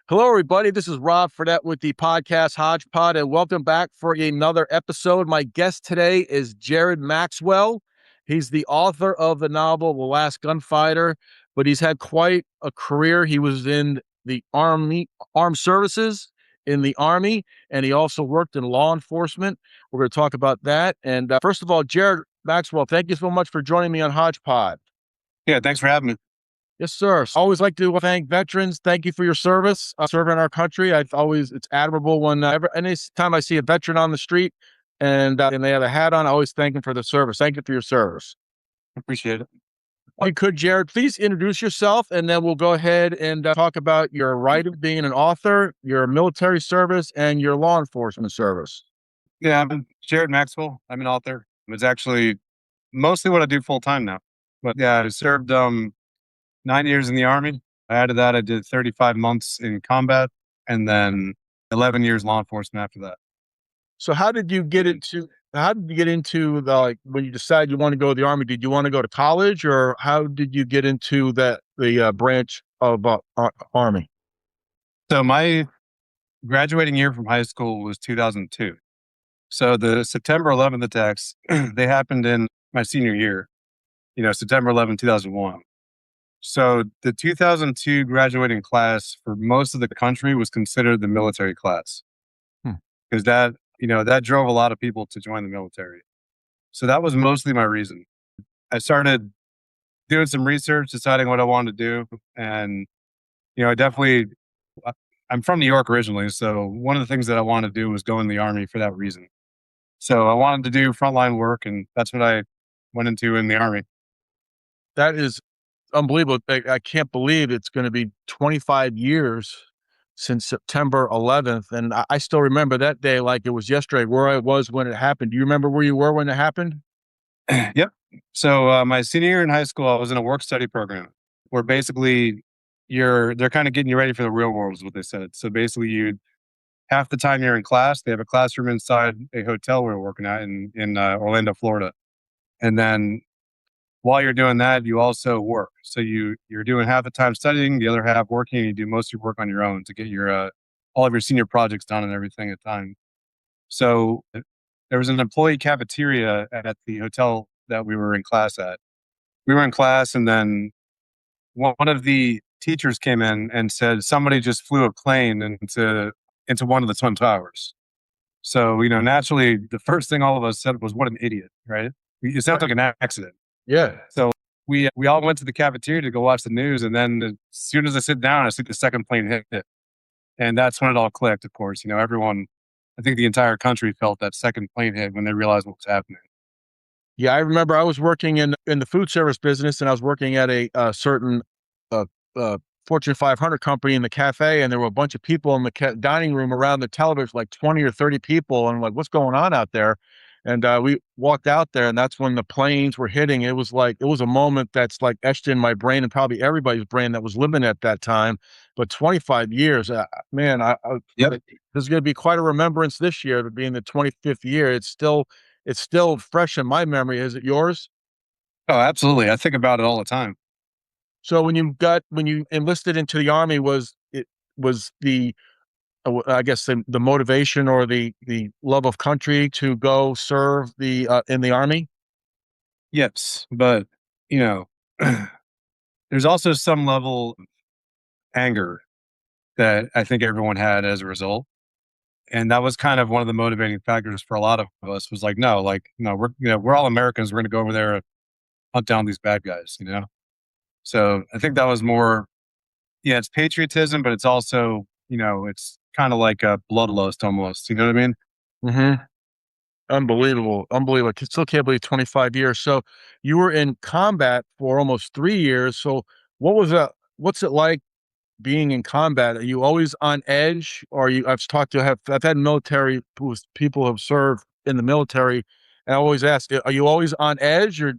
Hello, everybody. This is Rob Fredette with the podcast HodgePodge, and welcome back for another episode. My guest today is Jared Maxwell. He's the author of the novel, The Last Gunfighter, but he's had quite a career. He was in the armed services in the Army, and he also worked in law enforcement. We're going to talk about that. And first of all, Jared Maxwell, thank you so much for joining me on HodgePodge. Yeah, thanks for having me. Yes, sir. I always like to thank veterans. Thank you for your service, serving our country. It's admirable when any time I see a veteran on the street and they have a hat on, I always thank them for the service. Thank you for your service. Appreciate it. If you could, Jared, please introduce yourself, and then we'll go ahead and talk about your writing, being an author, your military service, and your law enforcement service. Yeah, I'm Jared Maxwell. I'm an author. It's actually mostly what I do full time now. But yeah, I served 9 years in the Army. Added that, I did 35 months in combat and then 11 years law enforcement after that. So how did you get into the, when you decided you want to go to the Army? Did you want to go to college, or how did you get into the branch of Army? So my graduating year from high school was 2002. So the September 11th attacks, they happened in my senior year, September 11, 2001. So the 2002 graduating class for most of the country was considered the military class because that drove a lot of people to join the military. So that was mostly my reason. I started doing some research, deciding what I wanted to do. And, I'm from New York originally. So one of the things that I wanted to do was go in the Army for that reason. So I wanted to do frontline work, and that's what I went into in the Army. That is unbelievable. I can't believe it's going to be 25 years since September 11th. And I still remember that day like it was yesterday, where I was when it happened. Do you remember where you were when it happened? Yep. So my senior year in high school, I was in a work study program where basically they're kind of getting you ready for the real world is what they said. So basically half the time you're in class, they have a classroom inside a hotel we were working at in Orlando, Florida. And then while you're doing that, you also work. So you're doing half the time studying, the other half working, and you do most of your work on your own to get your all of your senior projects done and everything at time. So there was an employee cafeteria at the hotel that we were in class at. We were in class, and then one of the teachers came in and said somebody just flew a plane into one of the Twin Towers. So naturally, the first thing all of us said was, "What an idiot!" Right? It sounds like an accident. Yeah. So we all went to the cafeteria to go watch the news, and then as soon as I sit down, I see the second plane hit it, and that's when it all clicked. Of course, everyone, I think the entire country felt that second plane hit when they realized what was happening. Yeah, I remember I was working in the food service business, and I was working at a certain Fortune 500 company in the cafe, and there were a bunch of people in the dining room around the television, like 20 or 30 people, and I'm like, what's going on out there? And we walked out there, and that's when the planes were hitting. It was a moment that's like etched in my brain and probably everybody's brain that was living at that time. But 25 years, man, Yep. there's going to be quite a remembrance this year, being the 25th year. It's still fresh in my memory. Is it yours? Oh, absolutely. I think about it all the time. So when you enlisted into the Army, was the I guess the motivation or the love of country to go serve in the Army? Yes, but there's also some level of anger that I think everyone had as a result. And that was kind of one of the motivating factors for a lot of us was like, no, we're all Americans. We're going to go over there and hunt down these bad guys. So I think that was more, yeah, it's patriotism, but it's also, it's kind of like a bloodlust almost. You know what I mean? Mm-hmm. Unbelievable. Unbelievable. I still can't believe 25 years. So you were in combat for almost 3 years. So what's it like being in combat? Are you always on edge? Or I've had military people who have served in the military, and I always ask, are you always on edge, or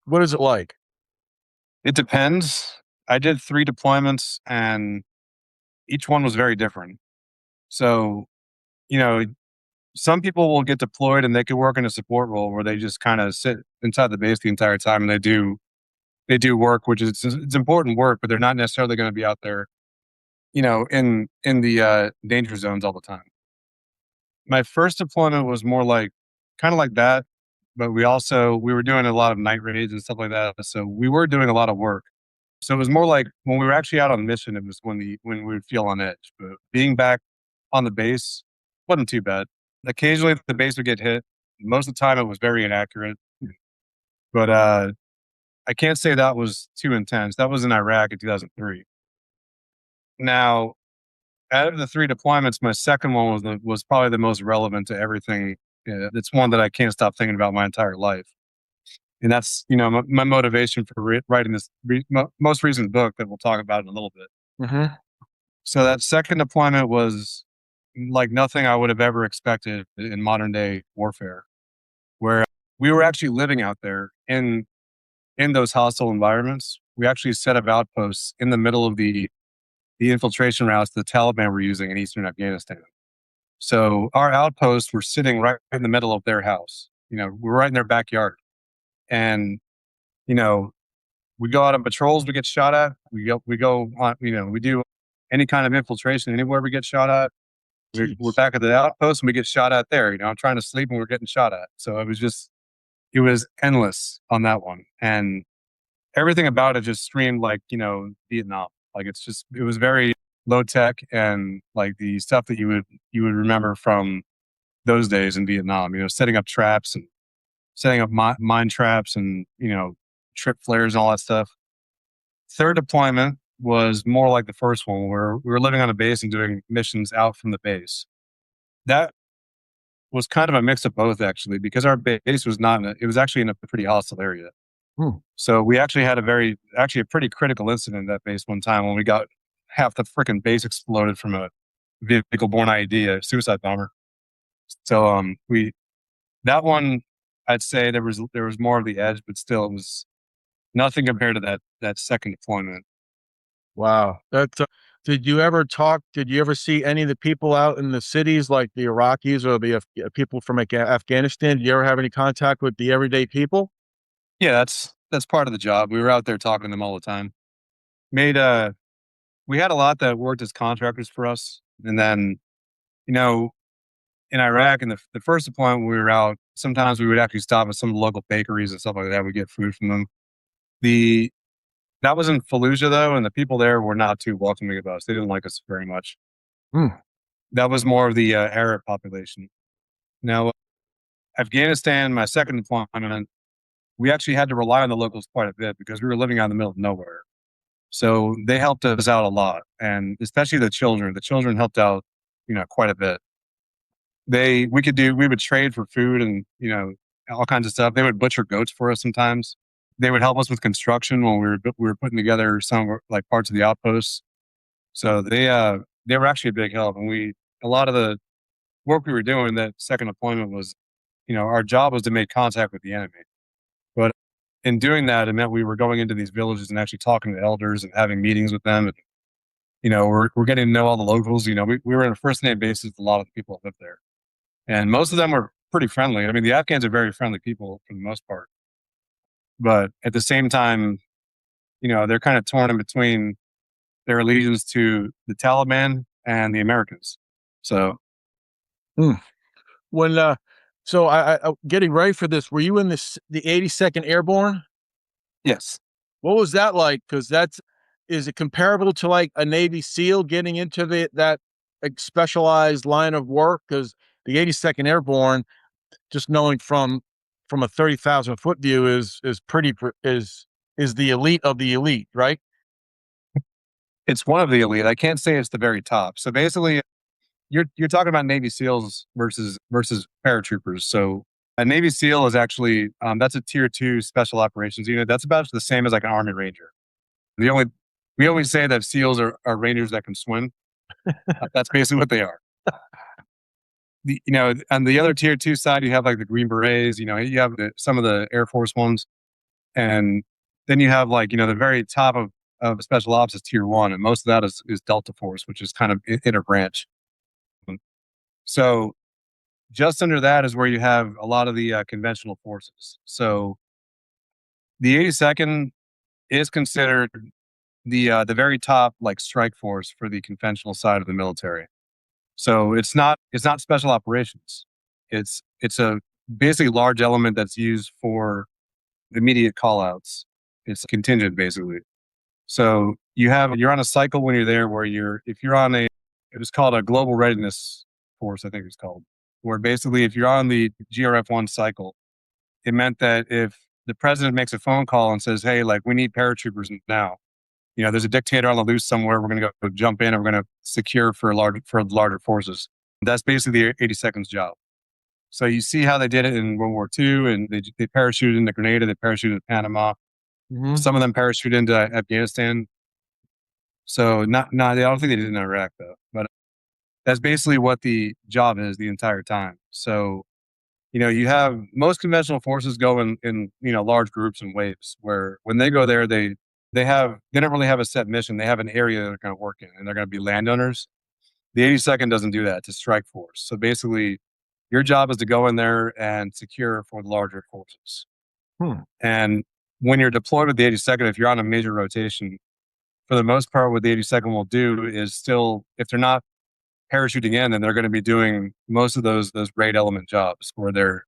what is it like? It depends. I did 3 deployments and each one was very different. So, you know, some people will get deployed and they can work in a support role where they just kind of sit inside the base the entire time and they do work, which is it's important work, but they're not necessarily going to be out there in the danger zones all the time. My first deployment was more like kind of like that, but we were doing a lot of night raids and stuff like that. So we were doing a lot of work. So it was more like when we were actually out on mission, it was when we would feel on edge. But being back on the base wasn't too bad. Occasionally the base would get hit. Most of the time it was very inaccurate. But I can't say that was too intense. That was in Iraq in 2003. Now, out of the three deployments, my second one was probably the most relevant to everything. It's one that I can't stop thinking about my entire life, and that's my motivation for writing this most recent book that we'll talk about in a little bit. Mm-hmm. So that second deployment was like nothing I would have ever expected in modern day warfare, where we were actually living out there in those hostile environments. We actually set up outposts in the middle of the infiltration routes the Taliban were using in eastern Afghanistan. So our outposts were sitting right in the middle of their house. We're right in their backyard. And, we go out on patrols, we get shot at. We go on, we do any kind of infiltration anywhere we get shot at. We're back at the outpost and we get shot at there. I'm trying to sleep and we're getting shot at. So it was endless on that one. And everything about it just screamed like, Vietnam. Like it was very low tech and like the stuff that you would remember from those days in Vietnam, setting up traps and setting up mine traps and, trip flares and all that stuff. Third deployment was more like the first one where we were living on a base and doing missions out from the base. That was kind of a mix of both actually, because our base was it was actually in a pretty hostile area. So we actually had a pretty critical incident at that base one time when we got half the freaking base exploded from a vehicle-borne IED, a suicide bomber. So that one, I'd say there was more of the edge, but still it was nothing compared to that second deployment. Wow. Did you ever see any of the people out in the cities like the Iraqis or the people from Afghanistan? Did you ever have any contact with the everyday people? Yeah, that's part of the job. We were out there talking to them all the time. We had a lot that worked as contractors for us. And then, in Iraq and the first deployment we were out, sometimes we would actually stop at some local bakeries and stuff like that. We'd get food from them. That was in Fallujah though, and the people there were not too welcoming of us. They didn't like us very much. That was more of the Arab population. Now, Afghanistan, my second deployment, we actually had to rely on the locals quite a bit because we were living out in the middle of nowhere. So they helped us out a lot, and especially the children. The children helped out, quite a bit. We would trade for food and, all kinds of stuff. They would butcher goats for us sometimes. They would help us with construction when we were putting together some like parts of the outposts. So they were actually a big help. And a lot of the work we were doing that second deployment was, our job was to make contact with the enemy. But in doing that, it meant we were going into these villages and actually talking to elders and having meetings with them. And, we're getting to know all the locals. We were on a first name basis with a lot of the people that lived there. And most of them were pretty friendly. I mean, the Afghans are very friendly people for the most part. But at the same time, they're kind of torn in between their allegiance to the Taliban and the Americans. So, When so I getting ready for this, were you in the 82nd Airborne? yes. What was that like? Because is it comparable to like a Navy SEAL getting into that like, specialized line of work? Because the 82nd Airborne, just knowing from a 30,000-foot view, is the elite of the elite, right? It's one of the elite. I can't say it's the very top. So basically, you're talking about Navy SEALs versus paratroopers. So a Navy SEAL is actually that's a tier 2 special operations unit. That's about the same as like an Army Ranger. We always say that SEALs are Rangers that can swim. That's basically what they are. On the other tier 2 side, you have like the Green Berets. You have some of the Air Force ones, and then you have like the very top of special ops is tier 1, and most of that is Delta Force, which is kind of inner branch. So just under that is where you have a lot of the conventional forces. So the 82nd is considered the very top like strike force for the conventional side of the military. So it's not special operations. It's a basically large element that's used for immediate call outs. It's contingent basically. So you're on a cycle when you're there where if you're on it was called a global readiness force, I think it's called, where basically if you're on the GRF1 cycle, it meant that if the president makes a phone call and says, hey, like we need paratroopers now, there's a dictator on the loose somewhere, we're going to go jump in and we're going to secure for larger forces. That's basically the 82nd's job. So you see how they did it in World War II, and they parachuted into Grenada, they parachuted into Panama. Mm-hmm. Some of them parachuted into Afghanistan. So I don't think they did it in Iraq though. But that's basically what the job is the entire time. So, you have most conventional forces go in large groups and waves, where when they go there, they don't really have a set mission. They have an area they're going to work in, and they're going to be landowners. The 82nd doesn't do that. It's a strike force. So basically, your job is to go in there and secure for the larger forces. And when you're deployed with the 82nd, if you're on a major rotation, for the most part, what the 82nd will do is still, if they're not parachuting in, then they're going to be doing most of those raid element jobs where they're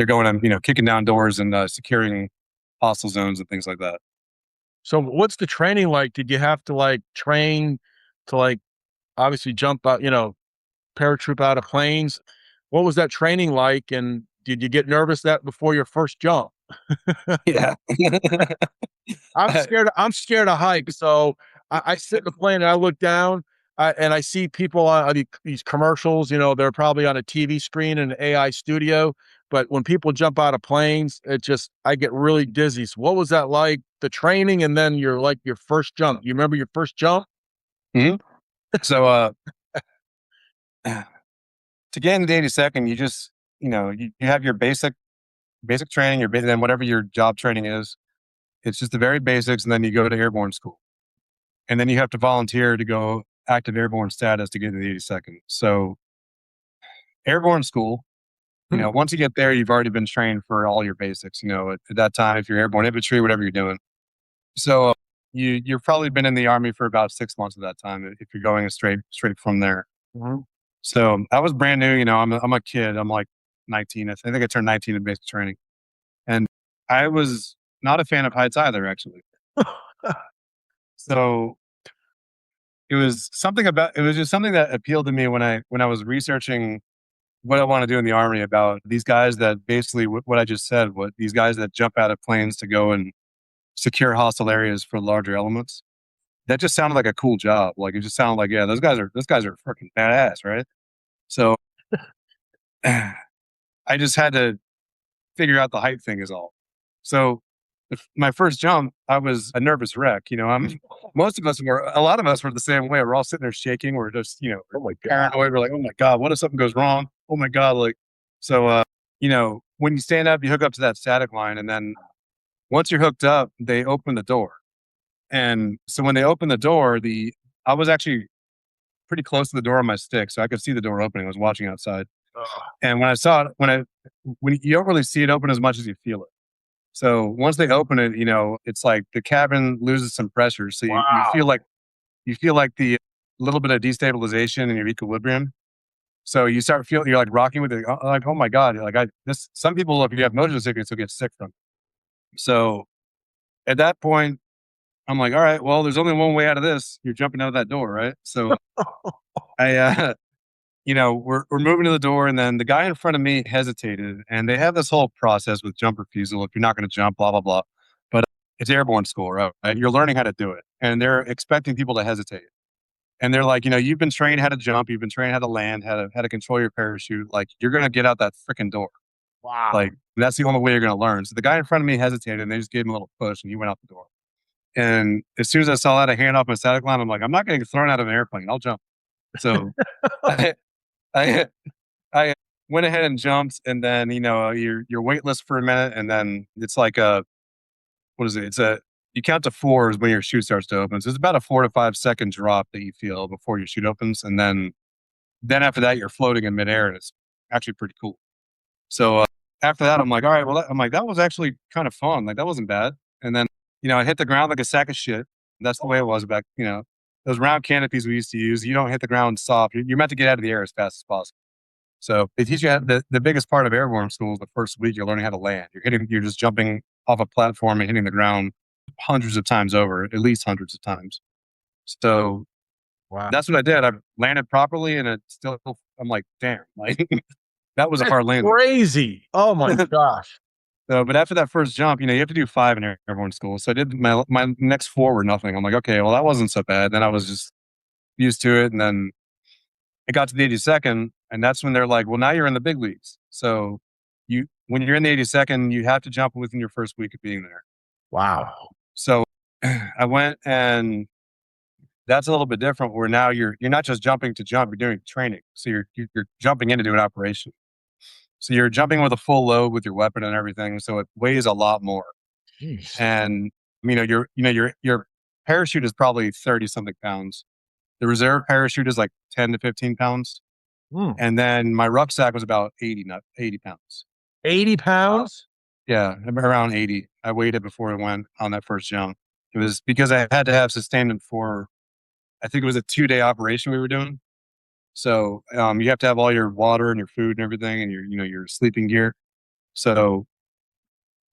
going and kicking down doors and securing hostile zones and things like that. So what's the training like? Did you have to like train to like obviously jump out, paratroop out of planes? What was that training like? And did you get nervous that before your first jump? Yeah. I'm scared of heights. So I sit in the plane and I look down and I see people on these commercials, they're probably on a TV screen in an AI studio. But when people jump out of planes, I get really dizzy. So what was that like, the training and then your first jump? You remember your first jump? Mm-hmm. So, to get into the 82nd, you just, you have your basic training, then whatever your job training is. It's just the very basics. And then you go to airborne school. And then you have to volunteer to go active airborne status to get into the 82nd. So airborne school, once you get there, you've already been trained for all your basics, at that time, if you're airborne infantry, whatever you're doing. So you've probably been in the Army for about 6 months at that time, if you're going straight from there. Mm-hmm. So I was brand new, I'm a kid. I'm like 19. I think I turned 19 in basic training. And I was not a fan of heights either, actually. So it was just something that appealed to me when I was researching what I want to do in the Army, about these guys that basically what I just said, what these guys that jump out of planes to go and secure hostile areas for larger elements. That just sounded like a cool job. Like it just sounded like, yeah, those guys are freaking badass, right? So I just had to figure out the height thing is all. So my first jump, I was a nervous wreck. A lot of us were the same way. We're all sitting there shaking. We're just, Oh my God. paranoid. We're like, oh my God, what if something goes wrong? Oh my God. Like, so, when you stand up, you hook up to that static line. And then once you're hooked up, they open the door. And so when they open the door, I was actually pretty close to the door on my stick, so I could see the door opening. I was watching outside. And when I saw it, when you don't really see it open as much as you feel it. So once they open it, it's like the cabin loses some pressure. So you feel like the little bit of destabilization in your equilibrium. So you start feeling, you're like rocking with it, like, oh my God, some people, if you have motion sickness, will get sick from it. So at that point, I'm like, all right, well, there's only one way out of this. You're jumping out of that door, right? So we're moving to the door, and then the guy in front of me hesitated, and they have this whole process with jump refusal. If you're not going to jump, blah, blah, blah. But it's airborne school, right? You're learning how to do it, and they're expecting people to hesitate. And they're like, you've been trained how to jump, you've been trained how to land, how to control your parachute. Like, you're going to get out that freaking door. Wow. Like, that's the only way you're going to learn. So the guy in front of me hesitated, and they just gave him a little push, and he went out the door. And as soon as I saw that, I hand off my static line. I'm like, I'm not getting thrown out of an airplane. I'll jump. So I went ahead and jumped, and then you're weightless for a minute, and then it's like what is it? You count to four is when your chute starts to open. So it's about a 4 to 5 second drop that you feel before your chute opens, and then after that you're floating in midair, and it's actually pretty cool. So after that, I'm like, all right, well, that was actually kind of fun. Like, that wasn't bad. And then I hit the ground like a sack of shit. That's the way it was back, those round canopies we used to use, you don't hit the ground soft. You're meant to get out of the air as fast as possible. So they teach you the biggest part of airborne school is the first week you're learning how to land. You're just jumping off a platform and hitting the ground hundreds of times over, at least hundreds of times. So Wow. that's what I did. I landed properly and I'm like, damn, like that was a hard landing. Crazy. Oh my gosh. So, but after that first jump, you have to do 5 in airborne school. So I did my next 4 were nothing. I'm like, okay, well that wasn't so bad. Then I was just used to it. And then I got to the 82nd, and that's when they're like, well, now you're in the big leagues. So when you're in the 82nd, you have to jump within your first week of being there. Wow. So I went, and that's a little bit different where now you're not just jumping to jump, you're doing training. So you're jumping in to do an operation. So you're jumping with a full load with your weapon and everything. So it weighs a lot more. Jeez. And your parachute is probably 30 something pounds. The reserve parachute is like 10 to 15 pounds. And then my rucksack was about 80 pounds. 80 pounds? Yeah, around 80. I weighed it before I went on that first jump. It was because I had to have sustainment for, I think it was a 2-day operation we were doing. So you have to have all your water and your food and everything and your sleeping gear. So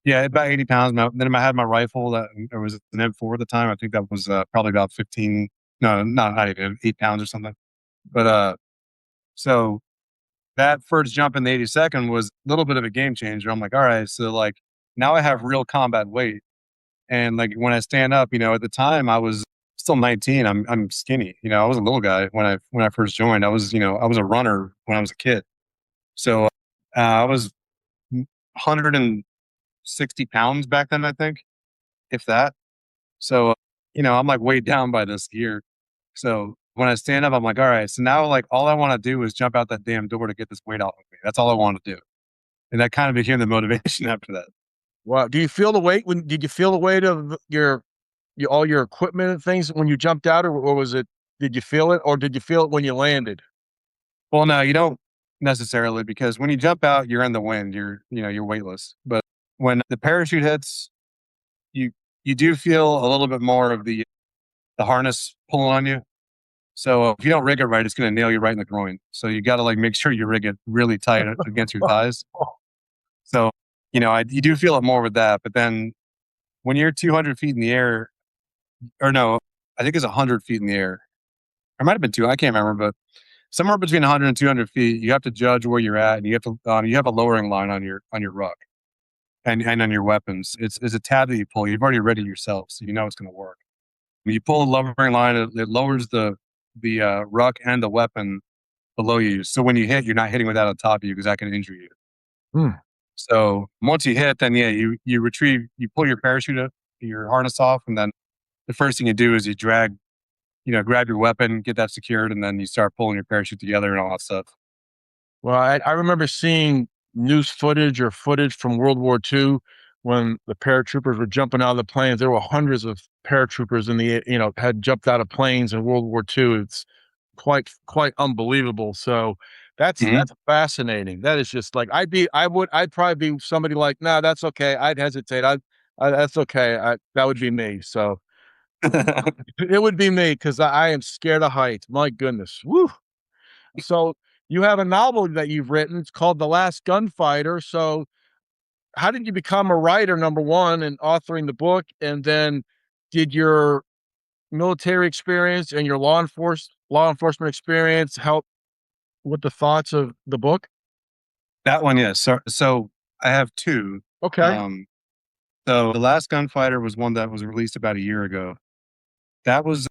yeah, about 80 pounds. Then I had my rifle that there was an M4 at the time. I think that was probably about 15, no, not even 8 pounds or something. But so that first jump in the 82nd was a little bit of a game changer. I'm like, all right, so like now I have real combat weight. And like when I stand up, at the time I was still 19. I'm skinny. I was a little guy when I first joined. I was a runner when I was a kid. So I was 160 pounds back then, I think, if that. So I'm like weighed down by this gear. So when I stand up, I'm like, all right. So now like all I want to do is jump out that damn door to get this weight off of me. That's all I want to do. And that kind of became the motivation after that. Wow. Do you feel the weight did you feel the weight of all your equipment and things when you jumped out, or was it, did you feel it, or did you feel it when you landed? Well, no, you don't necessarily, because when you jump out, you're in the wind, you're weightless. But when the parachute hits, you do feel a little bit more of the harness pulling on you. So if you don't rig it right, it's going to nail you right in the groin. So you got to like make sure you rig it really tight against your thighs. So, you do feel it more with that. But then when you're 200 feet in the air, or no, I think it's 100 feet in the air. It might have been two. I can't remember, but somewhere between 100 and 200 feet, you have to judge where you're at, and you have a lowering line on your ruck and on your weapons. It's a tab that you pull. You've already read it yourself, so you know it's going to work. When you pull a lowering line, it lowers the ruck and the weapon below you. So when you hit, you're not hitting with that on top of you because that can injure you. So once you hit, then yeah, you retrieve, you pull your parachute up, your harness off, and then the first thing you do is you grab your weapon, get that secured, and then you start pulling your parachute together and all that stuff. Well, I remember seeing news footage or footage from World War II when the paratroopers were jumping out of the planes. There were hundreds of paratroopers had jumped out of planes in World War II. It's quite unbelievable. So that's fascinating. That is just like I'd probably be somebody like, no, that's okay. I'd hesitate. That's okay. That would be me. So it would be me because I am scared of heights. My goodness. Woo. So you have a novel that you've written. It's called The Last Gunfighter. So how did you become a writer, number one, and authoring the book? And then did your military experience and your law enforcement experience help with the thoughts of the book? That one, yes. So I have two. Okay. So The Last Gunfighter was one that was released about a year ago. That was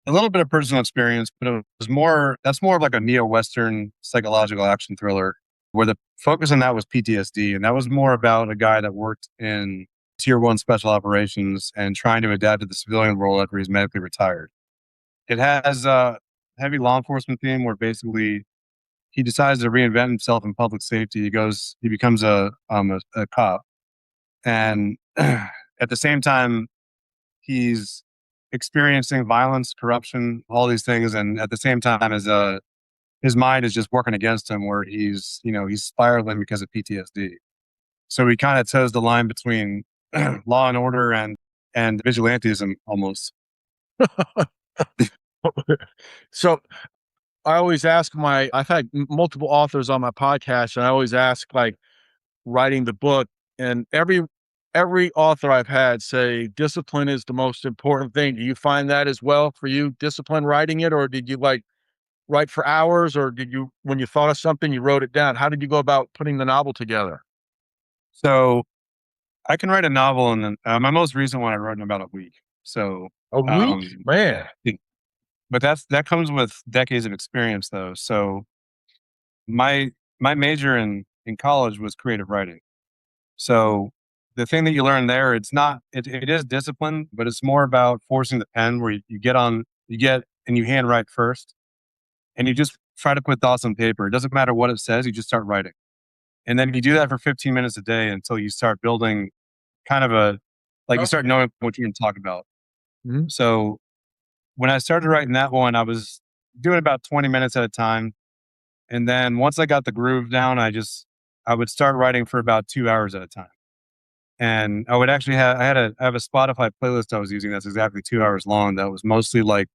a little bit of personal experience, but that's more of like a neo-Western psychological action thriller where the focus on that was PTSD. And that was more about a guy that worked in tier 1 special operations and trying to adapt to the civilian world after he's medically retired. It has a heavy law enforcement theme where basically he decides to reinvent himself in public safety. He becomes a cop. And at the same time, he's experiencing violence, corruption, all these things. And at the same time, his mind is just working against him where he's spiraling because of PTSD. So he kind of toes the line between law and order and vigilantism almost. So I always ask I've had multiple authors on my podcast, and I always ask, like, writing the book, and every author I've had say discipline is the most important thing. Do you find that as well for you, discipline writing it, or did you like write for hours, or did you, when you thought of something, you wrote it down? How did you go about putting the novel together? So I can write a novel, and then my most recent one I wrote in about a week. So, A week, um, man. it- but that comes with decades of experience, though. So my my major in college was creative writing. So the thing that you learn there, it is discipline, but it's more about forcing the pen where you get and you handwrite first, and you just try to put thoughts on paper. It doesn't matter what it says, you just start writing. And then you do that for 15 minutes a day until you start building kind of you start Okay. knowing what you're going to talk about. Mhm. So when I started writing that one, I was doing about 20 minutes at a time. And then once I got the groove down, I would start writing for about 2 hours at a time. And I would actually I have a Spotify playlist I was using that's exactly 2 hours long. That was mostly like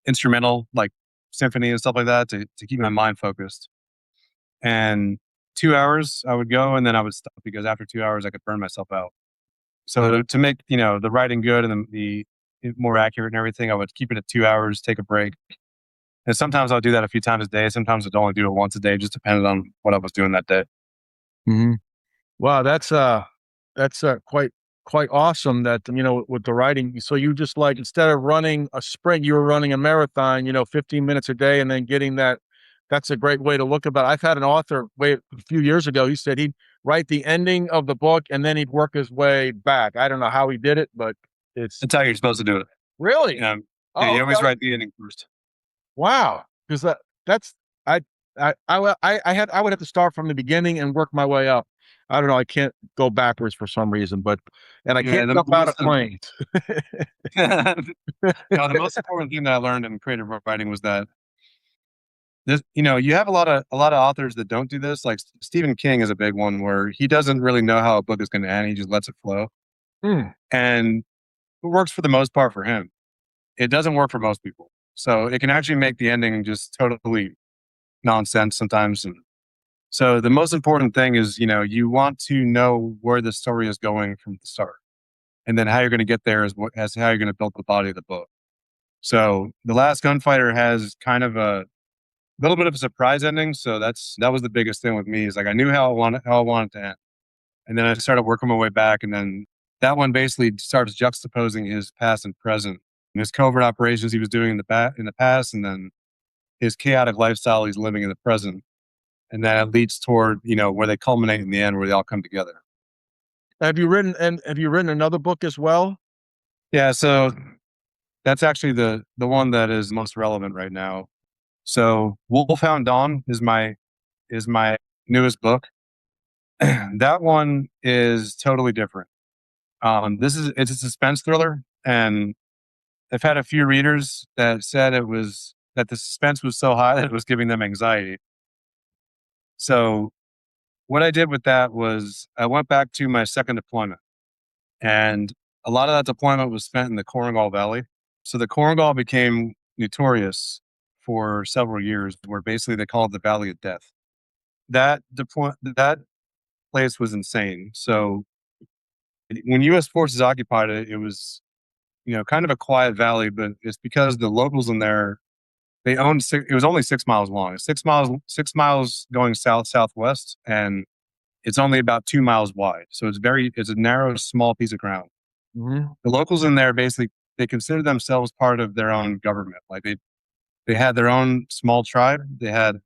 instrumental, like symphony and stuff like that to keep my mind focused. And 2 hours I would go and then I would stop because after 2 hours I could burn myself out. So to make, the writing good and the more accurate and everything, I would keep it at 2 hours, take a break. And sometimes I'll do that a few times a day. Sometimes I'd only do it once a day, just depending on what I was doing that day. Mhm. Wow, that's quite awesome that, with the writing. So you just, like, instead of running a sprint, you were running a marathon, 15 minutes a day, and then getting that's a great way to look about it. I've had an author a few years ago, he said he'd write the ending of the book and then he'd work his way back. I don't know how he did it, but it's That's how you're supposed to do it. really. Yeah, Oh, you always okay. write the ending first. Wow. 'Cause that's I I would have to start from the beginning and work my way up. I don't know, I can't go backwards for some reason, and I Yeah, can't jump out of planes. no, the most important thing that I learned in creative writing was that you have a lot of authors that don't do this. Like Stephen King is a big one where he doesn't really know how a book is going to end. He just lets it flow, Mm, and it works for the most part for him. It doesn't work for most people. So it can actually make the ending just totally nonsense sometimes. And so the most important thing is, you want to know where the story is going from the start, and then how you're going to get there as how you're going to build the body of the book. So the Last Gunfighter has kind of a little bit of a surprise ending. So that was the biggest thing with me is like I knew how I wanted to end, and then I started working my way back, and then that one basically starts juxtaposing his past and present, and his covert operations he was doing in the past, and then his chaotic lifestyle he's living in the present, and then it leads toward where they culminate in the end, where they all come together. have you written another book as well? Yeah, so that's actually the one that is most relevant right now. So Wolfhound Dawn is my newest book. That one is totally different. It's a suspense thriller, and I've had a few readers that said that the suspense was so high that it was giving them anxiety. So what I did with that was I went back to my second deployment, and a lot of that deployment was spent in the Korengal Valley. So the Korengal became notorious for several years, where basically they called it the Valley of Death. That place was insane. So when U.S. forces occupied it, it was kind of a quiet valley, but it's because the locals in there they owned it was only 6 miles long, 6 miles going southwest, and it's only about 2 miles wide. So it's a narrow, small piece of ground. Mhm. The locals in there basically they consider themselves part of their own government. Like they had their own small tribe, they had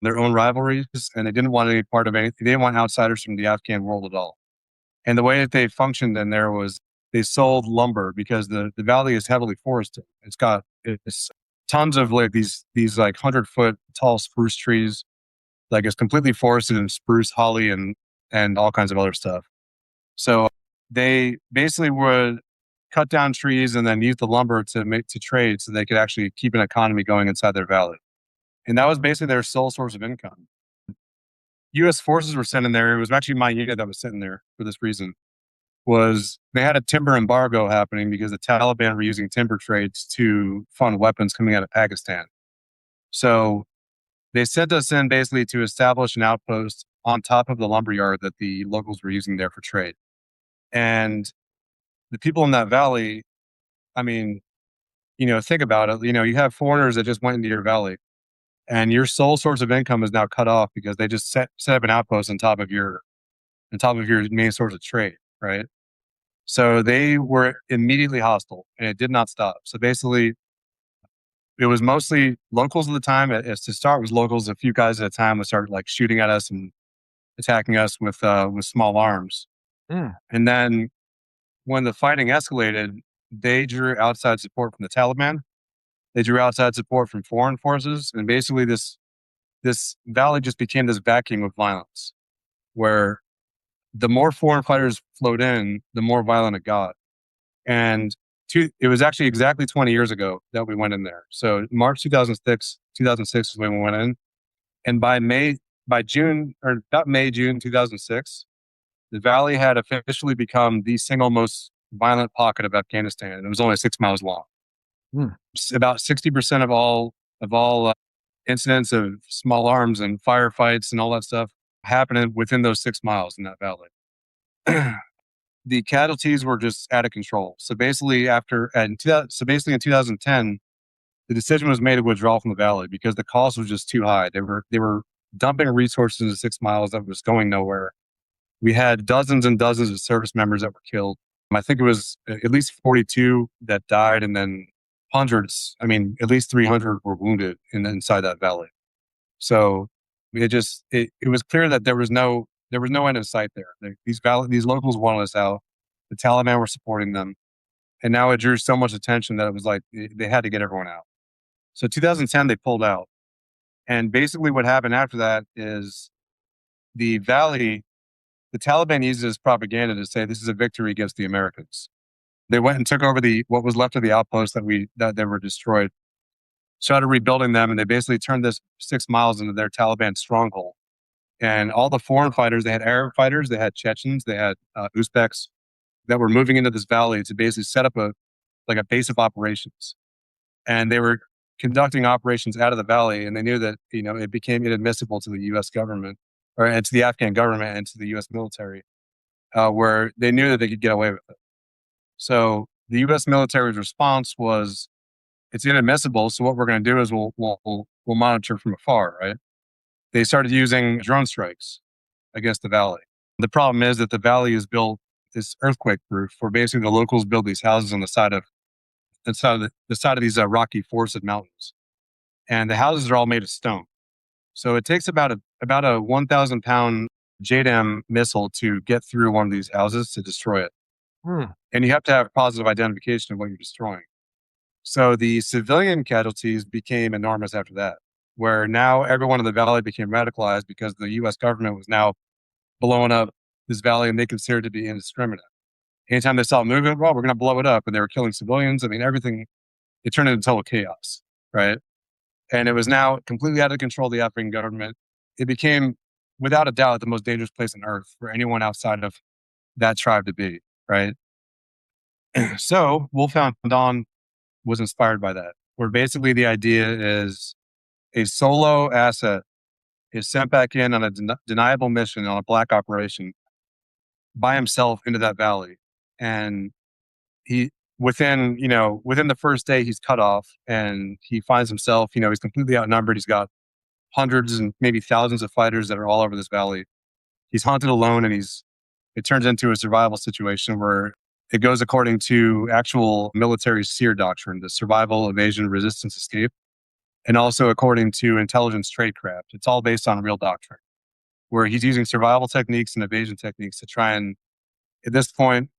their own rivalries, and they didn't want any part of anything. They didn't want outsiders from the Afghan world at all. And the way that they functioned in there was they sold lumber because the valley is heavily forested. It's tons of like these like 100-foot tall spruce trees. Like it's completely forested in spruce, holly, and all kinds of other stuff. So they basically would cut down trees and then use the lumber to trade so they could actually keep an economy going inside their valley. And that was basically their sole source of income. U.S. forces were sent in there. It was actually my unit that was sent in there for this reason. was they had a timber embargo happening because the Taliban were using timber trades to fund weapons coming out of Pakistan. So they sent us in basically to establish an outpost on top of the lumberyard that the locals were using there for trade. And the people in that valley, I mean, think about it. You have foreigners that just went into your valley, and your sole source of income is now cut off because they just set up an outpost on top of your main source of trade, right? So they were immediately hostile, and it did not stop. So basically, it was mostly locals at the time. As to start, was locals. A few guys at a time would start like shooting at us and attacking us with small arms. Mm. And then when the fighting escalated, they drew outside support from the Taliban. They drew outside support from foreign forces, and basically this valley just became this vacuum of violence, where the more foreign fighters flowed in, the more violent it got. And it was actually exactly 20 years ago that we went in there. So March 2006 is when we went in. And by June, or about May, June 2006, the valley had officially become the single most violent pocket of Afghanistan. And it was only 6 miles long. Mm. About 60% of all incidents of small arms and firefights and all that stuff happening within those 6 miles in that valley. The casualties were just out of control. So basically, in 2010, the decision was made to withdraw from the valley because the cost was just too high. They were dumping resources into 6 miles that was going nowhere. We had dozens and dozens of service members that were killed. I think it was at least 42 that died, and then hundreds. I mean, at least 300 were wounded inside that valley. So it was clear that there was no end in sight there. These locals wanted us out. The Taliban were supporting them, and now it drew so much attention that it was like they had to get everyone out. So 2010 they pulled out, and basically what happened after that is the valley. The Taliban used it as propaganda to say this is a victory against the Americans. They went and took over what was left of the outposts that they were destroyed, started rebuilding them, and they basically turned this 6 miles into their Taliban stronghold. And all the foreign fighters, they had Arab fighters, they had Chechens, they had Uzbeks that were moving into this valley to basically set up a base of operations. And they were conducting operations out of the valley, and they knew that it became inadmissible to the U.S. government and to the Afghan government and to the U.S. military, where they knew that they could get away with it. So the U.S. military's response was, "It's inadmissible. So what we're going to do is we'll monitor from afar." Right? They started using drone strikes against the valley. The problem is that the valley is built this earthquake proof, where basically the locals build these houses on the side of these rocky forested mountains, and the houses are all made of stone. So it takes about a 1,000 pound JDAM missile to get through one of these houses to destroy it. Mm. And you have to have positive identification of what you're destroying. So the civilian casualties became enormous after that, where now everyone in the valley became radicalized because the U.S. government was now blowing up this valley, and they considered it to be indiscriminate. Anytime they saw movement, well, we're going to blow it up, and they were killing civilians. I mean, everything, it turned into total chaos, right? And it was now completely out of control of the Afghan government. It became, without a doubt, the most dangerous place on earth for anyone outside of that tribe to be, right? So Wolfhound Dawn was inspired by that, where basically the idea is a solo asset is sent back in on a deniable mission on a black operation by himself into that valley. And he, within the first day, he's cut off, and he finds himself, he's completely outnumbered. He's got hundreds and maybe thousands of fighters that are all over this valley. He's hunted alone, and it turns into a survival situation where it goes according to actual military SEER doctrine, the survival, evasion, resistance, escape, and also according to intelligence tradecraft. It's all based on real doctrine, where he's using survival techniques and evasion techniques to try and, at this point,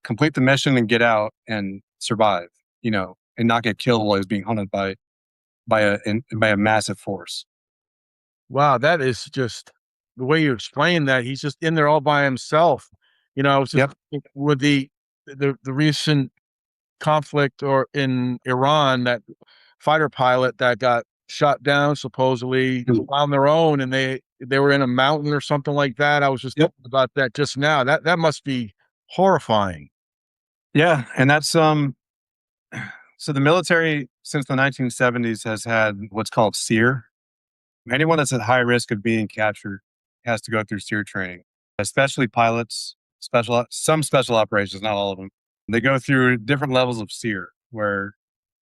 complete the mission and get out and survive, and not get killed while he's being hunted by a massive force. Wow, that is just the way you explain that. He's just in there all by himself. I was just with the recent conflict or in Iran, that fighter pilot that got shot down supposedly on their own, and they were in a mountain or something like that. I was just thinking about that just now. That must be Horrifying. Yeah. And that's, so the military since the 1970s has had what's called SEER. Anyone that's at high risk of being captured has to go through SEER training, especially pilots, some special operations, not all of them. They go through different levels of SEER, where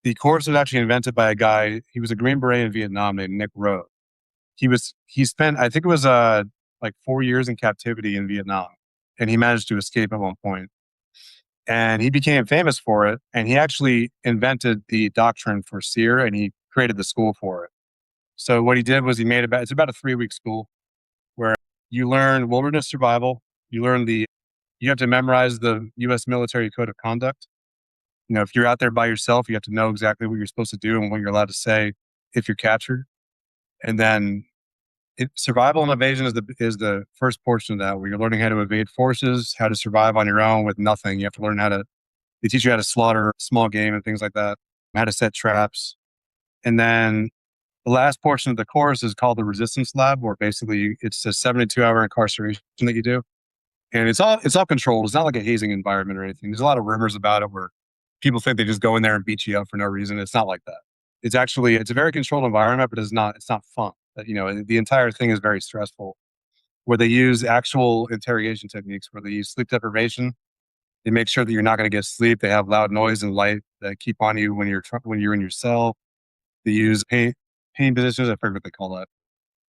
the course was actually invented by a guy. He was a Green Beret in Vietnam named Nick Rowe. He spent, I think it was like 4 years in captivity in Vietnam, and he managed to escape at one point. And he became famous for it. And he actually invented the doctrine for SEER, and he created the school for it. So what he did was it's about a 3-week school where you learn wilderness survival. You have to memorize the U.S. military code of conduct. If you're out there by yourself, you have to know exactly what you're supposed to do and what you're allowed to say if you're captured. And then survival and evasion is the first portion of that, where you're learning how to evade forces, how to survive on your own with nothing. You have to learn they teach you how to slaughter small game and things like that, how to set traps. And then the last portion of the course is called the resistance lab, where basically it's a 72-hour incarceration that you do. And it's all controlled. It's not like a hazing environment or anything. There's a lot of rumors about it where people think they just go in there and beat you up for no reason. It's not like that. It's a very controlled environment, but it's not fun. The entire thing is very stressful, where they use actual interrogation techniques, where they use sleep deprivation. They make sure that you're not going to get sleep. They have loud noise and light that keep on you when you're in your cell. They use pain positions. I forget what they call that.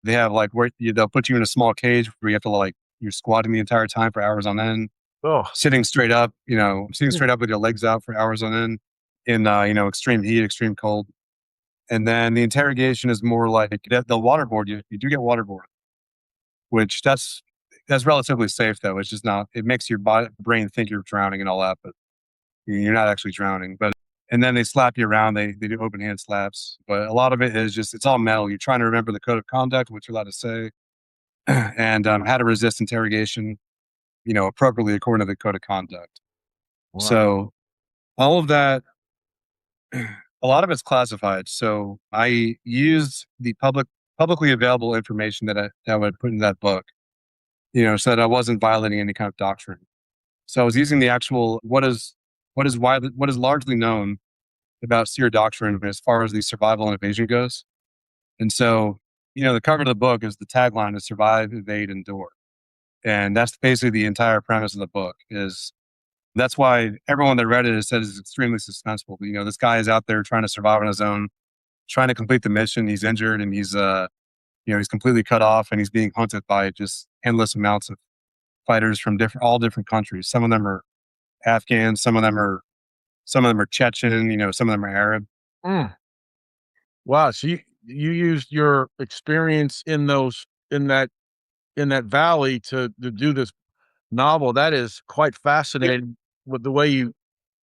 They have they'll put you in a small cage where you have to you're squatting the entire time for hours on end, Oh, sitting straight up with your legs out for hours on end in, extreme heat, extreme cold. And then the interrogation is more like they'll waterboard you. You do get waterboard, which that's relatively safe though. It's just not, it makes your brain think you're drowning and all that, but you're not actually drowning. And then they slap you around. They do open hand slaps, but a lot of it is just, it's all mental. You're trying to remember the code of conduct, what you're allowed to say, and how to resist interrogation, appropriately according to the code of conduct. wow. So all of that, a lot of it's classified. So I used the publicly available information that I would put in that book, so that I wasn't violating any kind of doctrine. So I was using the actual what is largely known about SEER doctrine as far as the survival and evasion goes. And so, the cover of the book is the tagline is survive, evade, endure. And that's basically the entire premise of the book. That's why everyone that read it has said it's extremely suspenseful. This guy is out there trying to survive on his own, trying to complete the mission. He's injured and he's completely cut off, and he's being hunted by just endless amounts of fighters from all different countries. Some of them are Afghans, some of them are Chechen, some of them are Arab. Mm. Wow. So you used your experience in that valley to do this novel. That is quite fascinating with the way you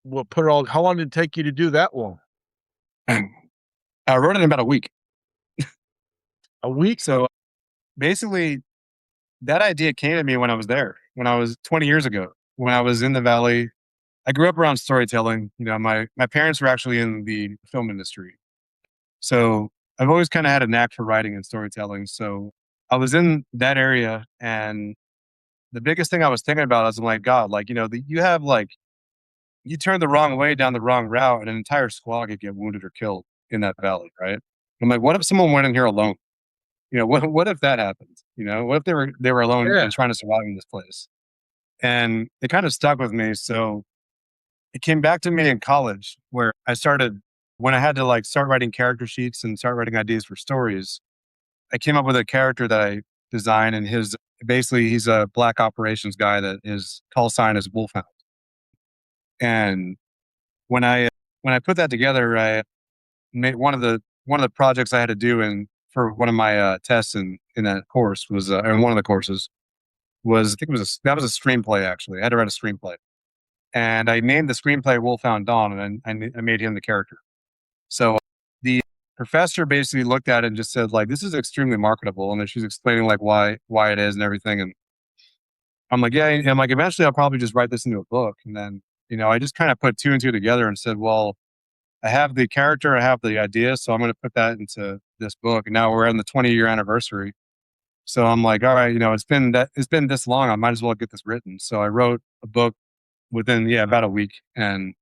will put it all. How long did it take you to do that one? I wrote it in about a week. A week? So basically, that idea came to me when I was there, when I was 20 years ago, when I was in the valley. I grew up around storytelling. My parents were actually in the film industry. So I've always kind of had a knack for writing and storytelling. So I was in that area, and the biggest thing I was thinking about is, I'm like, God, you turn the wrong way down the wrong route and an entire squad could get wounded or killed in that valley, right? I'm like, what if someone went in here alone? What if that happened? What if they were alone Yeah. and trying to survive in this place? And it kind of stuck with me. So it came back to me in college, where when I had to start writing character sheets and start writing ideas for stories. I came up with a character that I designed, and he's a black operations guy that his call sign is Wolfhound. And when I put that together, I made one of the projects I had to do for one of my tests in that course was, in one of the courses was, I think that was a screenplay. Actually, I had to write a screenplay, and I named the screenplay Wolfhound Dawn, and I made him the character. So the professor basically looked at it and just said, this is extremely marketable. And then she's explaining why it is and everything. And I'm like, yeah. And I'm like, eventually I'll probably just write this into a book. And then, I just kind of put two and two together and said, well, I have the character, I have the idea, so I'm going to put that into this book. And now we're on the 20-year anniversary. So I'm like, all right, it's been this long. I might as well get this written. So I wrote a book within about a week, and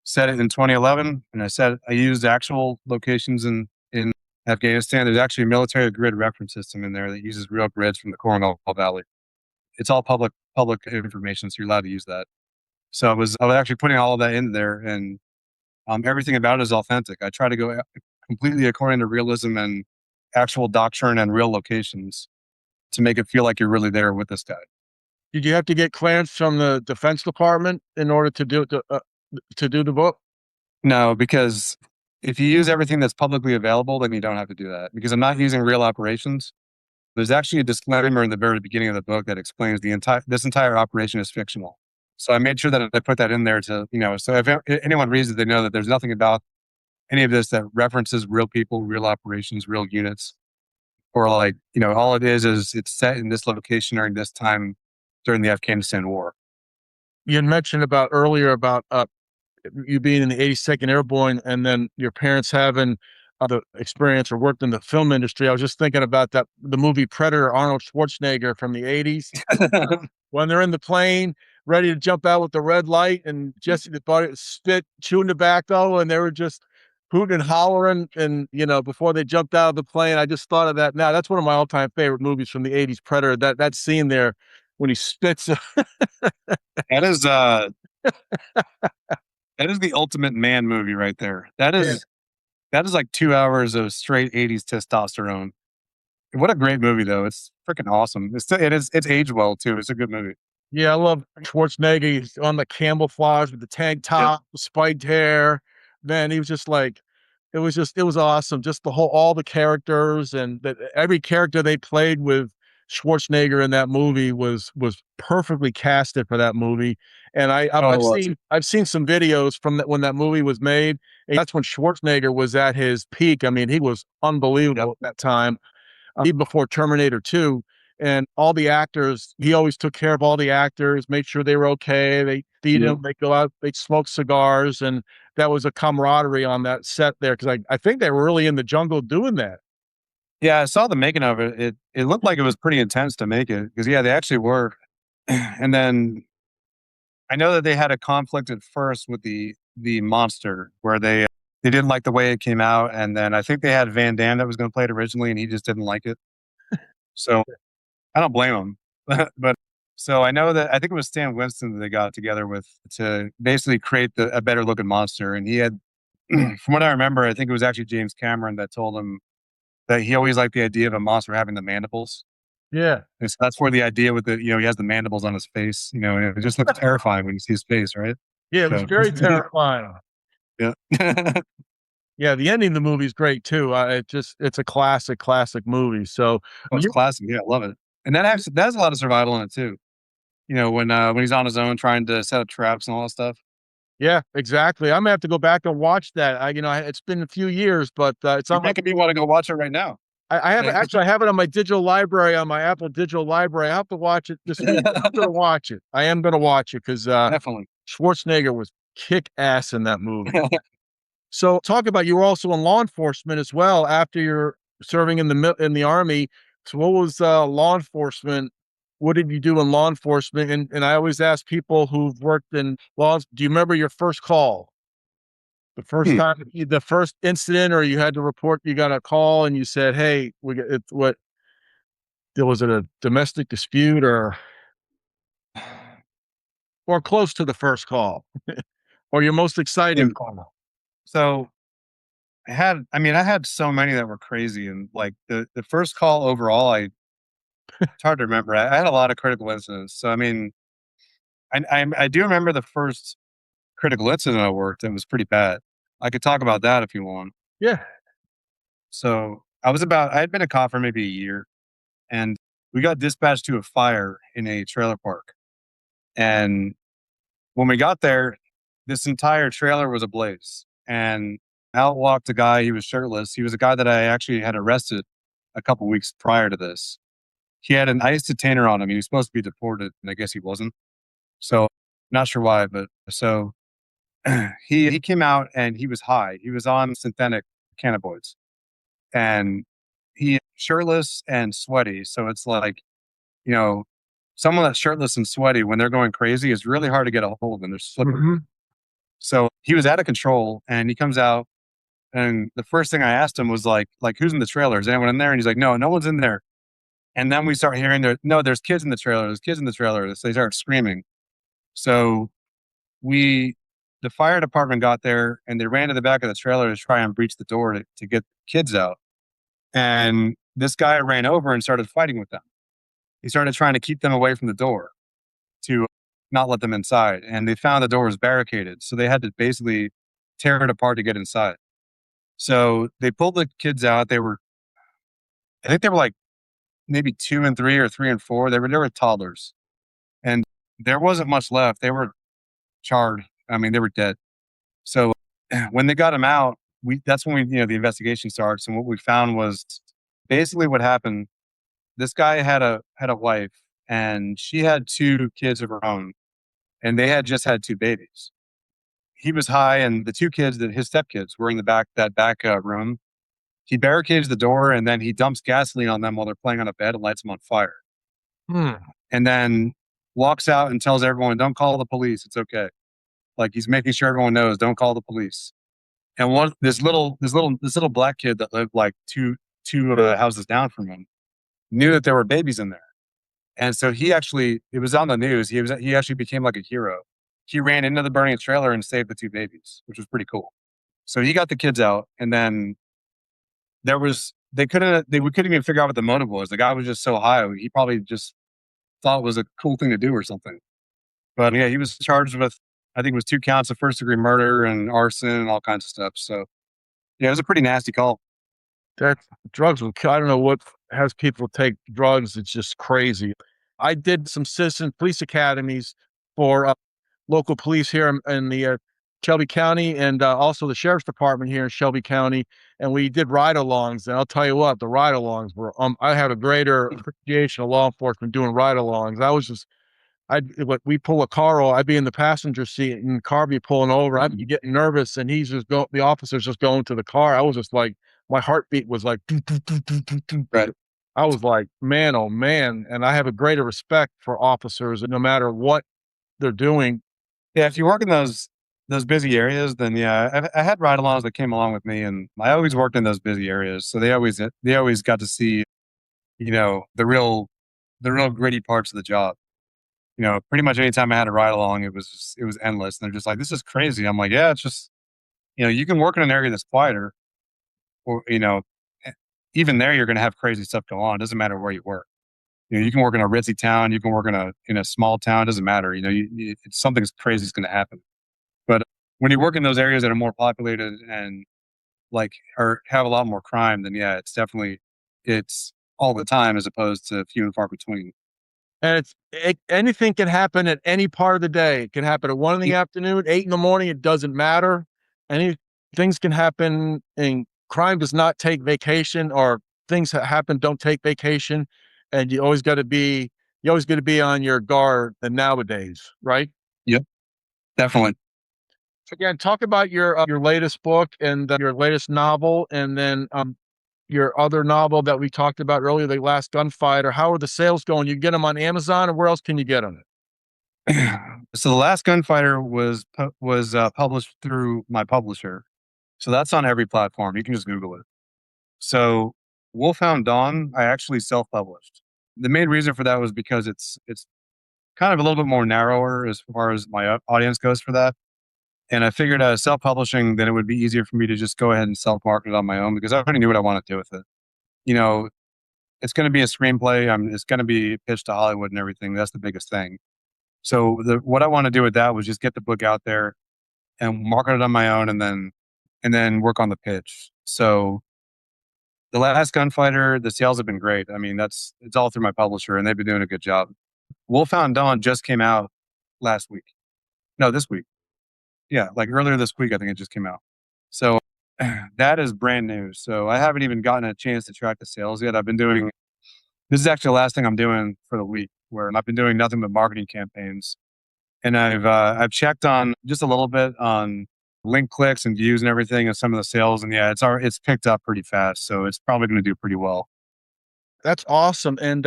set it in 2011. And I used actual locations in Afghanistan. There's actually a military grid reference system in there that uses real grids from the Korengal Valley. It's all public information, so you're allowed to use that. So I was actually putting all of that in there, and everything about it is authentic. I try to go completely according to realism and actual doctrine and real locations to make it feel like you're really there with this guy. Did you have to get clearance from the Defense Department in order to do the book? No, because if you use everything that's publicly available, then you don't have to do that. Because I'm not using real operations. There's actually a disclaimer in the very beginning of the book that explains this entire operation is fictional. So I made sure that I put that in there to, so if anyone reads it, they know that there's nothing about any of this that references real people, real operations, real units, or like, all it is it's set in this location during this time during the Afghanistan war. You had mentioned about earlier about you being in the 82nd Airborne and then your parents having the experience or worked in the film industry. I was just thinking about the movie Predator, Arnold Schwarzenegger from the 80s. When they're in the plane, ready to jump out with the red light, and Jesse the Body spit, chewing tobacco, and they were just hooting and hollering. And, before they jumped out of the plane, I just thought of that now. That's one of my all-time favorite movies from the 80s, Predator. That scene there when he spits. That is that is the ultimate man movie right there. That Yeah. is like 2 hours of straight 80s testosterone. What a great movie though. It's freaking awesome. It's aged well too. It's a good movie. Yeah, I love Schwarzenegger. He's on the camouflage with the tank top, the spiked hair. Man, he was just like, it was awesome. Just all the characters, and that every character they played with Schwarzenegger in that movie was perfectly casted for that movie. And Oh, it was. I've seen some videos from when that movie was made. And that's when Schwarzenegger was at his peak. I mean, he was unbelievable at that time, even before Terminator 2. And all the actors, he always took care of all the actors, made sure they were okay. They feed them, they go out, they smoke cigars. And that was a camaraderie on that set there. Cause I think they were really in the jungle doing that. Yeah, I saw the making of it. It looked like it was pretty intense to make it because they actually were. And then I know that they had a conflict at first with the monster where they didn't like the way it came out, and then I think they had Van Damme that was going to play it originally, and he just didn't like it. So I don't blame him. But so I think it was Stan Winston that they got together with to basically create a better looking monster, and he had, from what I remember, I think it was actually James Cameron that told him that he always liked the idea of a monster having the mandibles. Yeah. And so that's where the idea with he has the mandibles on his face, and it just looks terrifying when you see his face, right? Yeah. It was So, very terrifying. yeah. Yeah. The ending of the movie is great too. It's a classic movie. So Oh, it's classic. Yeah, I love it. And that has a lot of survival in it too. When he's on his own trying to set up traps and all that stuff. yeah, exactly. I'm gonna have to go back and watch that. It's been a few years, but it's You're on my. making me want to go watch it right now. I have Like, actually I have it on my digital library on my Apple digital library. I have to watch it this week. I'm gonna watch it. I am gonna watch it because definitely. Schwarzenegger was kick ass in that movie. So talk about, you were also in law enforcement as well after you're serving in the army. So what was law enforcement? What did you do in law enforcement? And I always ask people who've worked in laws, do you remember your first call? The first time, the first incident, or you had to report, you got a call and you said, "Hey, was it a domestic dispute or close to the first call, or your most Yeah. exciting call?" So I had so many that were crazy, and like the first call overall, it's hard to remember. I had a lot of critical incidents. So I mean, I do remember the first critical incident I worked that was pretty bad. I could talk about that if you want. Yeah, So I had been a cop for maybe a year, and we got dispatched to a fire in a trailer park. And when we got there, this entire trailer was ablaze. And out walked a guy. He was shirtless. He was a guy that I actually had arrested a couple weeks prior to this. He had an ICE detainer on him. He was supposed to be deported, and I guess he wasn't. So not sure why, but so he came out and he was high. He was on synthetic cannabinoids, and he shirtless and sweaty. So it's like, you know, someone that's shirtless and sweaty when they're going crazy is really hard to get a hold of, and they're slippery. Mm-hmm. So he was out of control, and he comes out, and the first thing I asked him was like who's in the trailer? Is anyone in there? And he's like, no, no one's in there. And then we start hearing there's kids in the trailer. There's kids in the trailer. So they start screaming. So the fire department got there, and they ran to the back of the trailer to try and breach the door to get kids out. And this guy ran over and started fighting with them. He started trying to keep them away from the door to not let them inside. And they found the door was barricaded. So they had to basically tear it apart to get inside. So they pulled the kids out. I think they were like maybe 2 and 3 or 3 and 4. They were toddlers. And there wasn't much left. They were charred. I mean, they were dead. So when they got them out, that's when the investigation starts. And what we found was basically what happened. This guy had a wife, and she had 2 kids of her own, and they had just had 2 babies. He was high, and the 2 kids, his stepkids, were in that back room. He barricades the door, and then he dumps gasoline on them while they're playing on a bed and lights them on fire. And then walks out and tells everyone, "Don't call the police. It's okay." Like, he's making sure everyone knows, don't call the police. And this little black kid that lived like two houses down from him knew that there were babies in there. And so it was on the news. He actually became like a hero. He ran into the burning trailer and saved the 2 babies, which was pretty cool. So he got the kids out, and then we couldn't even figure out what the motive was. The guy was just so high. He probably just thought it was a cool thing to do or something. But yeah, he was charged with, I think it was 2 counts of first-degree murder and arson and all kinds of stuff. So yeah, it was a pretty nasty call. That drugs will kill. I don't know what has people take drugs. It's just crazy. I did some citizen police academies for local police here in the Shelby County, and also the sheriff's department here in Shelby County. And we did ride-alongs. And I'll tell you what, the ride-alongs were, I had a greater appreciation of law enforcement doing ride-alongs. We pull a car over, I'd be in the passenger seat, and the car be pulling over. I'd be getting nervous, and the officer's just going to the car. I was just like, my heartbeat was like, doo, doo, doo, doo, doo, doo. Right. I was like, man, oh man. And I have a greater respect for officers, no matter what they're doing. Yeah, if you work in those busy areas, then yeah, I had ride-alongs that came along with me, and I always worked in those busy areas, so they always got to see, the real gritty parts of the job. Pretty much anytime I had a ride-along, it was endless. And they're just like, "This is crazy." I'm like, "Yeah, it's just, you can work in an area that's quieter, or even there, you're going to have crazy stuff go on. It doesn't matter where you work. You can work in a ritzy town, you can work in a small town. It doesn't matter. Something crazy is going to happen. But when you work in those areas that are more populated and or have a lot more crime, then yeah, it's all the time as opposed to few and far between. And anything can happen at any part of the day. It can happen at 1 in the afternoon, 8 in the morning. It doesn't matter. Things can happen, and crime does not take vacation, or things that happen don't take vacation. And you always got to be on your guard nowadays, right? Yep, definitely. Again, talk about your latest book and your latest novel, and then your other novel that we talked about earlier, The Last Gunfighter. How are the sales going? You get them on Amazon, or where else can you get them? So The Last Gunfighter was published through my publisher. So that's on every platform. You can just Google it. So Wolfhound Dawn, I actually self-published. The main reason for that was because it's kind of a little bit more narrower as far as my audience goes for that. And I figured self-publishing, then it would be easier for me to just go ahead and self-market it on my own, because I already knew what I wanted to do with it. It's going to be a screenplay. It's going to be pitched to Hollywood and everything. That's the biggest thing. So what I want to do with that was just get the book out there and market it on my own, and then work on the pitch. So The Last Gunfighter, the sales have been great. I mean, it's all through my publisher, and they've been doing a good job. Wolfhound Dawn just came out last week. No, this week. Yeah, like earlier this week, I think it just came out. So that is brand new. So I haven't even gotten a chance to track the sales yet. This is actually the last thing I'm doing for the week, where I've been doing nothing but marketing campaigns. And I've checked on just a little bit on link clicks and views and everything, and some of the sales. And yeah, it's picked up pretty fast. So it's probably going to do pretty well. That's awesome. And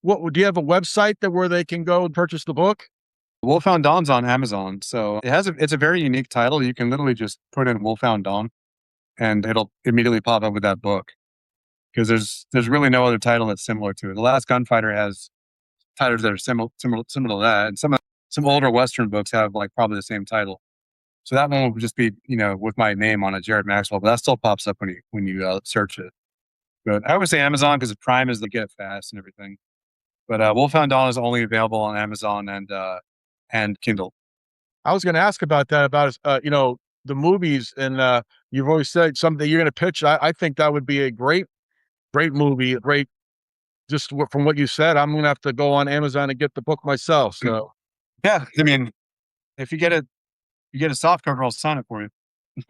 what do you have a website that where they can go and purchase the book? Wolfhound Dawn's on Amazon, so it's a very unique title. You can literally just put in Wolfhound Dawn, and it'll immediately pop up with that book because there's really no other title that's similar to it. The Last Gunfighter has titles that are similar to that, and some older Western books have like probably the same title. So that one would just be with my name on it, Jared Maxwell, but that still pops up when you search it. But I would say Amazon because Prime is to get it fast and everything. But Wolfhound Dawn is only available on Amazon and Kindle. I was going to ask about that, about the movies, and you've always said something you're going to pitch. I think that would be a great, great movie. A great, just from what you said, I'm going to have to go on Amazon and get the book myself. So Yeah, I mean, if you get a soft cover, I'll sign it for you.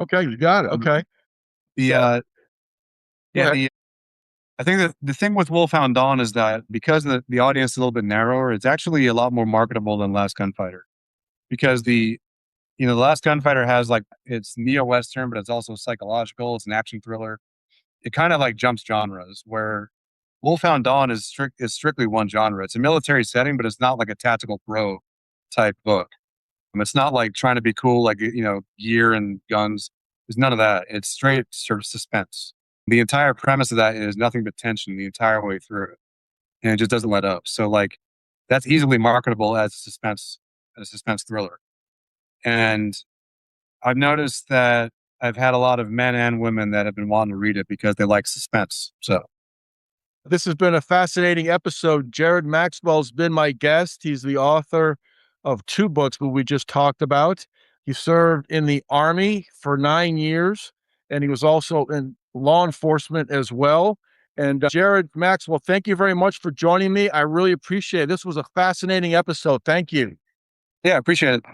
okay, you got it. Okay. The So, yeah, I think that the thing with Wolfhound Dawn is that because the audience is a little bit narrower, it's actually a lot more marketable than Last Gunfighter. Because the Last Gunfighter has like it's neo-Western, but it's also psychological. It's an action thriller. It kind of like jumps genres. Where Wolfhound Dawn is strictly one genre. It's a military setting, but it's not like a tactical pro type book. It's not like trying to be cool, like gear and guns. There's none of that. It's straight sort of suspense. The entire premise of that is nothing but tension the entire way through, and it just doesn't let up. So like that's easily marketable as a suspense thriller. And I've noticed that I've had a lot of men and women that have been wanting to read it because they like suspense. So this has been a fascinating episode. Jared Maxwell's been my guest. He's the author of 2 books that we just talked about. He served in the Army for 9 years, and he was also in law enforcement as well. And Jared Maxwell, thank you very much for joining me. I really appreciate it. This was a fascinating episode. Thank you. yeah, I appreciate it.